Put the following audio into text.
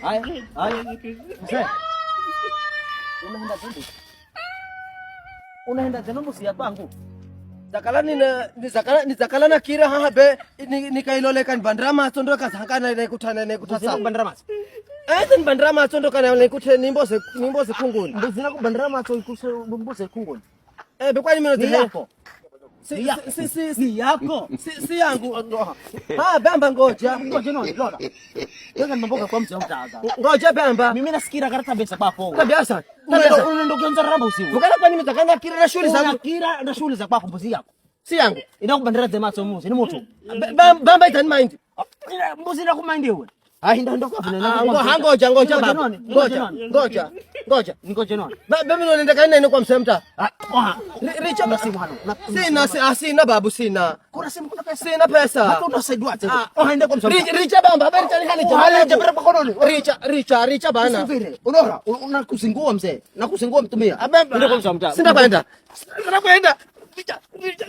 Haya. Mzee. Unaenda wapi? Unaenda tena msia kwangu. Zakala na kira haha be nikailoleka bandrama sondoka sakana na kutana na kutasa Bandrama. Then bandrama sondoka na kutana nimboze kunguni. Mbuzi nako bandrama to ikuse mbuzi kunguni. Bekwani mimi Ni yako. Si yako. Si yangu. Bamba ngoja. Ngoja noni lola. Wewe mboga kwa mtu mtaza. Ngoja bamba. Mimi nasikia karata pesa kwako. Kabisa. Unaenda kuanza raba usiku. Ukana kwa nini mtakana kira na shughuli zangu? Kira na shughuli za kwako mbuzi yako. Si yangu. Inakubandera zema so mbuzi ni moto. Bamba itani mind. Mbuzi inakumind wewe. Ndio kwa vile ngoja ngoja noni. Mimi naenda kana ni kwa msemta. Richa basi mwana. Sina babu sina. Kuna simu kuna pesa. Sina pesa. Hata unasaidia aje. Enda kwa msemta. Richa bamba, habari tani hali Wala jabara kwa kononi. Richa bana. Subiri. Unaona? Unakuzingua mzee. Nakuzingua mtumia. Ndio kwa msemta. Sina kwenda. Richa. Richa.